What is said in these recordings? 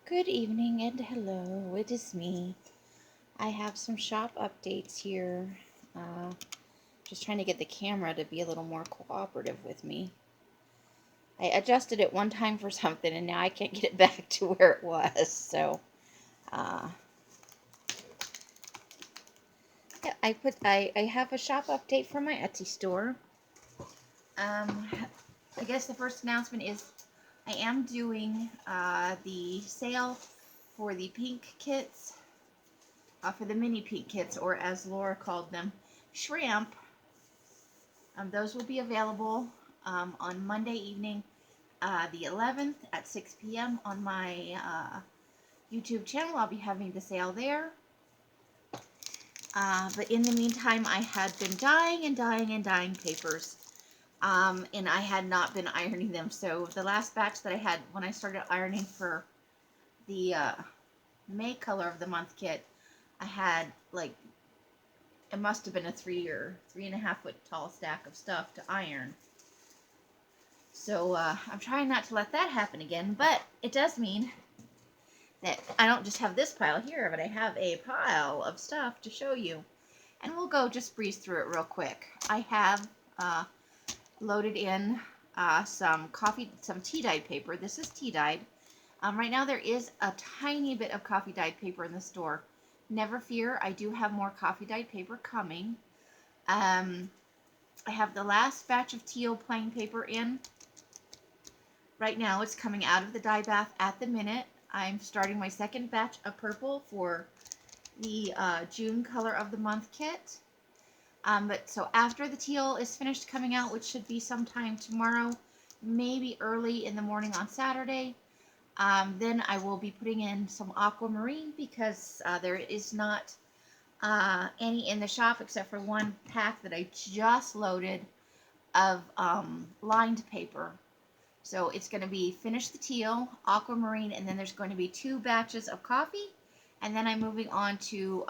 Good evening and hello, it is me. I have some shop updates here. Uh, just trying to get the camera to be a little more cooperative with me. I adjusted it one time for something and now I can't get it back to where it was. So, uh, yeah, I have a shop update for my Etsy store. Um, I guess the first announcement is I am doing the sale for the pink kits. For the mini pink kits, or as Laura called them, shrimp. Those will be available on Monday evening, the 11th at 6 p.m. on my YouTube channel. I'll be having the sale there. But in the meantime, I had been dyeing papers, and I had not been ironing them. So the last batch that I had when I started ironing for the May color of the month kit, I had like it must have been a 3.5 foot tall stack of stuff to iron. So I'm trying not to let that happen again, but it does mean that I don't just have this pile here, but I have a pile of stuff to show you. And we'll go just breeze through it real quick. I have loaded in some tea dyed paper. This is tea dyed. Right now there is a tiny bit of coffee dyed paper in the store. Never fear, I do have more coffee dyed paper coming. I have the last batch of teal plain paper in. Right now it's coming out of the dye bath at the minute. I'm starting my second batch of purple for the June color of the month kit. But so after the teal is finished coming out, which should be sometime tomorrow, maybe early in the morning on Saturday, then I will be putting in some aquamarine because there is not any in the shop except for one pack that I just loaded of lined paper. So it's going to be finish the teal, aquamarine, and then there's going to be 2 batches of coffee. And then I'm moving on to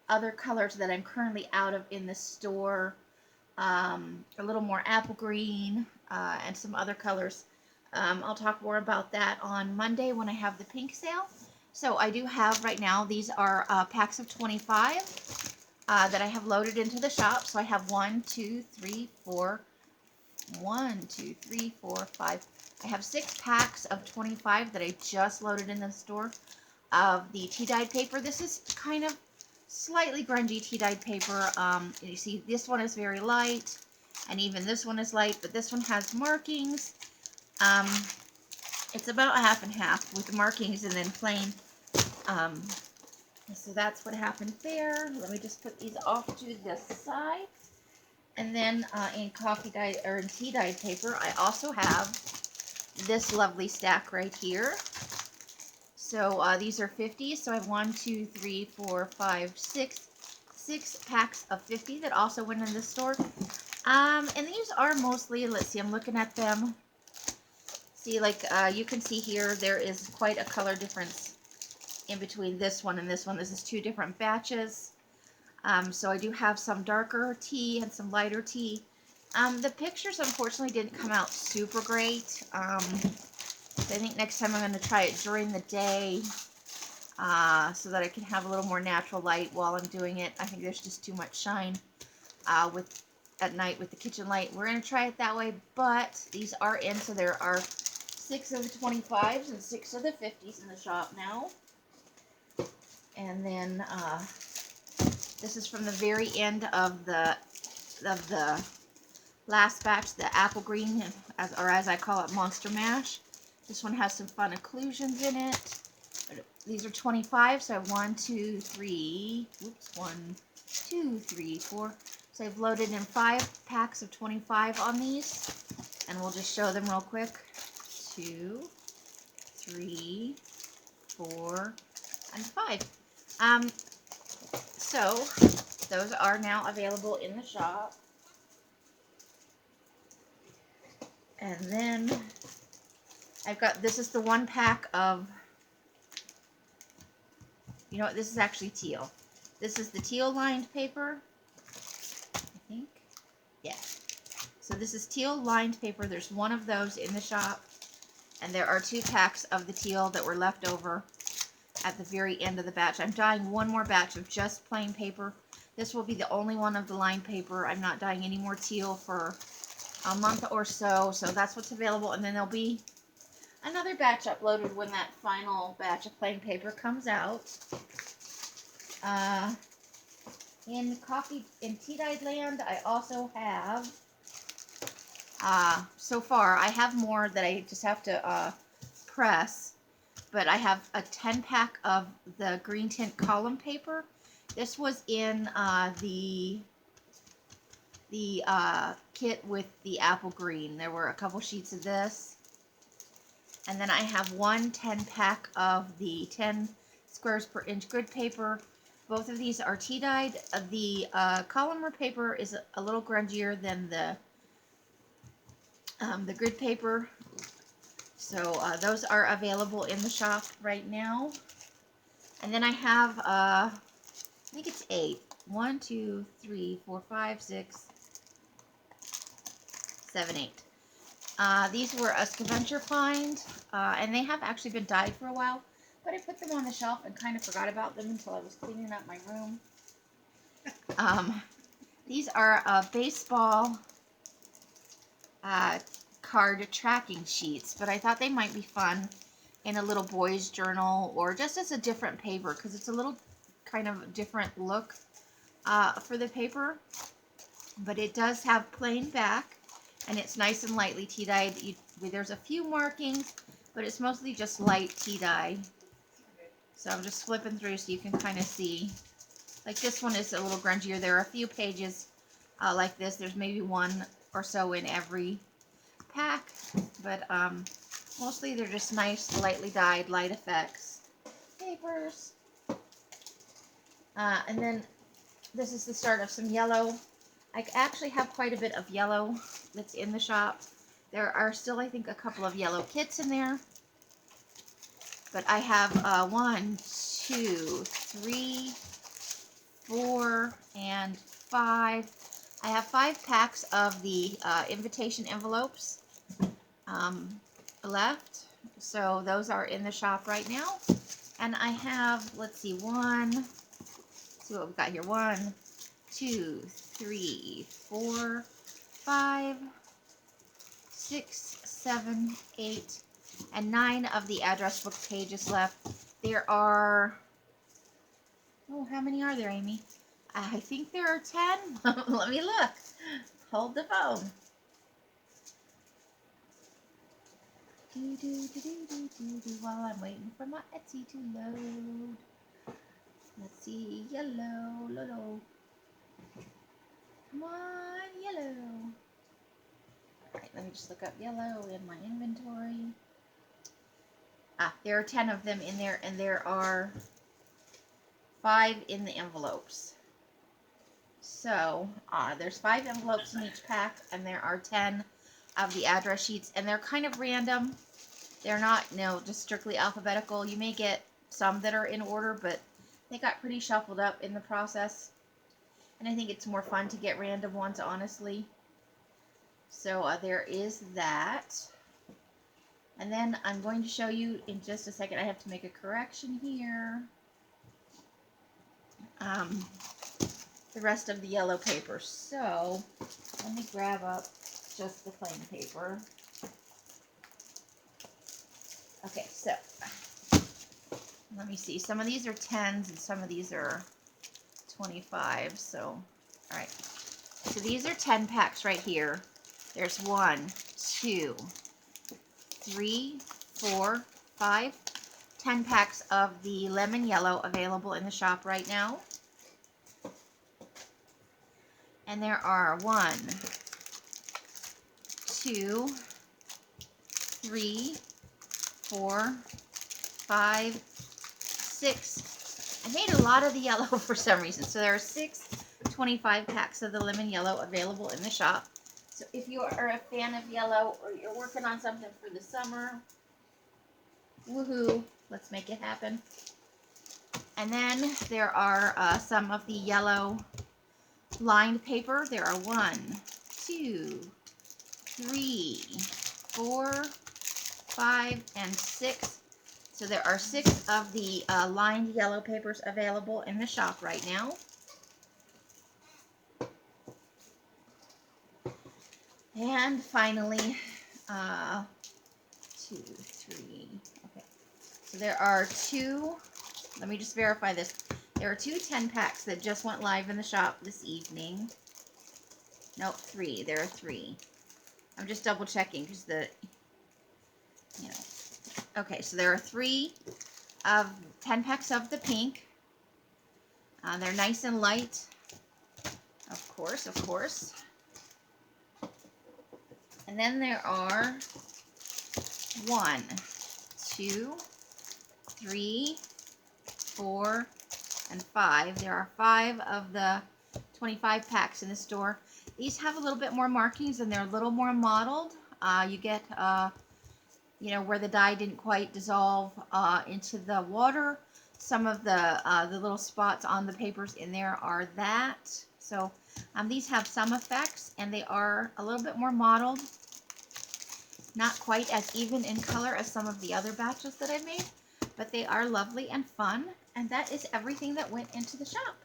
other colors that I'm currently out of in the store. A little more apple green and some other colors. I'll talk more about that on Monday when I have the pink sale. So I do have right now, these are packs of 25 that I have loaded into the shop. So I have 1, 2, 3, 4, 5. I have 6 packs of 25 that I just loaded in the store of the tea dyed paper. This is kind of slightly grungy tea dyed paper. You see this one is very light, and even this one is light, but this one has markings. It's about half and half with the markings and then plain. So that's what happened there. Let me just put these off to the side. And then in coffee dyed or in tea dyed paper, I also have this lovely stack right here. So these are 50. So I have 1, 2, 3, 4, 5, 6 packs of 50 that also went in the store. And these are mostly, let's see, I'm looking at them. See, like you can see here, there is quite a color difference in between this one and this one. This is 2 different batches. So I do have some darker tea and some lighter tea. The pictures unfortunately didn't come out super great. I think next time I'm going to try it during the day so that I can have a little more natural light while I'm doing it. I think there's just too much shine at night with the kitchen light. We're going to try it that way, but these are in, so there are 6 of the 25s and 6 of the 50s in the shop now. And then this is from the very end of the last batch, the apple green, or as I call it, Monster Mash. This one has some fun occlusions in it. These are 25, so I have 1, 2, 3, 4. So I've loaded in 5 packs of 25 on these, and we'll just show them real quick. 2, 3, 4, and 5. So those are now available in the shop. And then I've got, this is the 1 pack of, you know what, this is actually teal. This is the teal lined paper, I think. Yeah. So this is teal lined paper. There's 1 of those in the shop. And there are 2 packs of the teal that were left over at the very end of the batch. I'm dyeing one more batch of just plain paper. This will be the only one of the lined paper. I'm not dyeing any more teal for a month or so. So that's what's available. And then there'll be another batch uploaded when that final batch of plain paper comes out. In tea-dyed land, I also have, so far, I have more that I just have to press, but I have a 10-pack of the green tint column paper. This was in the kit with the apple green. There were a couple sheets of this. And then I have one 10-pack of the 10 squares per inch grid paper. Both of these are tea dyed. The column paper is a little grungier than the grid paper. So those are available in the shop right now. And then I have, I think it's 8. 1, 2, 3, 4, 5, 6, 7, 8. These were a scavenger find, and they have actually been dyed for a while. But I put them on the shelf and kind of forgot about them until I was cleaning up my room. These are baseball card tracking sheets, but I thought they might be fun in a little boy's journal or just as a different paper because it's a little kind of different look for the paper. But it does have plain back, and it's nice and lightly tea dyed. There's a few markings, but it's mostly just light tea dye. So I'm just flipping through so you can kind of see. Like this one is a little grungier. There are a few pages like this. There's maybe one or so in every pack. But mostly they're just nice, lightly dyed, light effects papers. And then this is the start of some yellow. I actually have quite a bit of yellow that's in the shop. There are still, I think, a couple of yellow kits in there. But I have 1, 2, 3, 4, and 5. I have 5 packs of the invitation envelopes left. So those are in the shop right now. And I have, let's see, let's see what we've got here. 1, 2, 3, 4, 5, 6, 7, 8, and 9 of the address book pages left. There are, how many are there, Amy? I think there are 10. Let me look. Hold the phone. While I'm waiting for my Etsy to load. Let's see, yellow, Lolo. Come on, yellow. Alright, let me just look up yellow in my inventory. There are 10 of them in there, and there are 5 in the envelopes. So, there's 5 envelopes in each pack, and there are 10 of the address sheets, and they're kind of random. They're not, just strictly alphabetical. You may get some that are in order, but they got pretty shuffled up in the process. And I think it's more fun to get random ones, honestly. So, there is that. And then I'm going to show you in just a second. I have to make a correction here. The rest of the yellow paper. So, let me grab up just the plain paper. Okay, so, let me see. Some of these are 10s and some of these are 25. So, alright. So these are 10 packs right here. There's 1, 2, 3, 4, 5, 10 packs of the lemon yellow available in the shop right now. And there are 1, 2, 3, 4, 5, 6. I made a lot of the yellow for some reason. So there are 6 25 packs of the lemon yellow available in the shop. So if you are a fan of yellow or you're working on something for the summer, woohoo, let's make it happen. And then there are some of the yellow lined paper. There are 1, 2, 3, 4, 5, and 6. So there are 6 of the lined yellow papers available in the shop right now. And finally, 2, 3, okay. So there are 2, let me just verify this. There are 2 10 packs that just went live in the shop this evening. Nope, 3. There are 3. I'm just double checking because okay, so there are 3 of 10 packs of the pink. They're nice and light, of course. And then there are 1, 2, 3, 4, and 5. There are 5 of the 25 packs in the store. These have a little bit more markings and they're a little more mottled. You get, where the dye didn't quite dissolve into the water. Some of the little spots on the papers in there are that. So these have some effects and they are a little bit more mottled. Not quite as even in color as some of the other batches that I've made, but they are lovely and fun. And that is everything that went into the shop.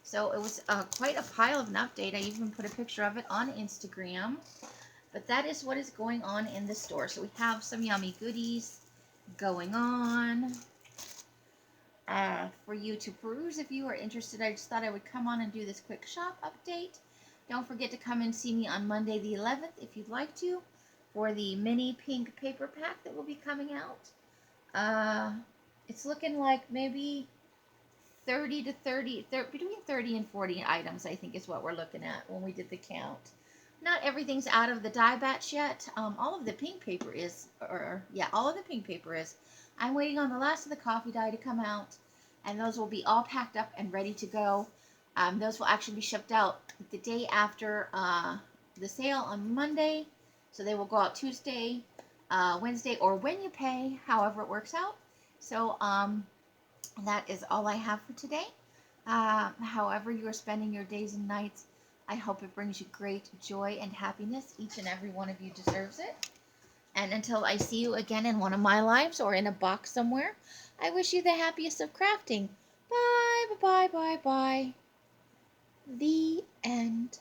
So it was quite a pile of an update. I even put a picture of it on Instagram. But that is what is going on in the store. So we have some yummy goodies going on for you to peruse if you are interested. I just thought I would come on and do this quick shop update. Don't forget to come and see me on Monday the 11th if you'd like to for the mini pink paper pack that will be coming out. It's looking like maybe 30 to 30, between 30 and 40 items, I think is what we're looking at when we did the count. Not everything's out of the die batch yet. All of the pink paper is, all of the pink paper is. I'm waiting on the last of the coffee dye to come out, and those will be all packed up and ready to go. Those will actually be shipped out the day after the sale on Monday. So they will go out Tuesday, Wednesday, or when you pay, however it works out. So that is all I have for today. However you are spending your days and nights, I hope it brings you great joy and happiness. Each and every one of you deserves it. And until I see you again in one of my lives or in a box somewhere, I wish you the happiest of crafting. Bye, bye, bye, bye, bye. The end.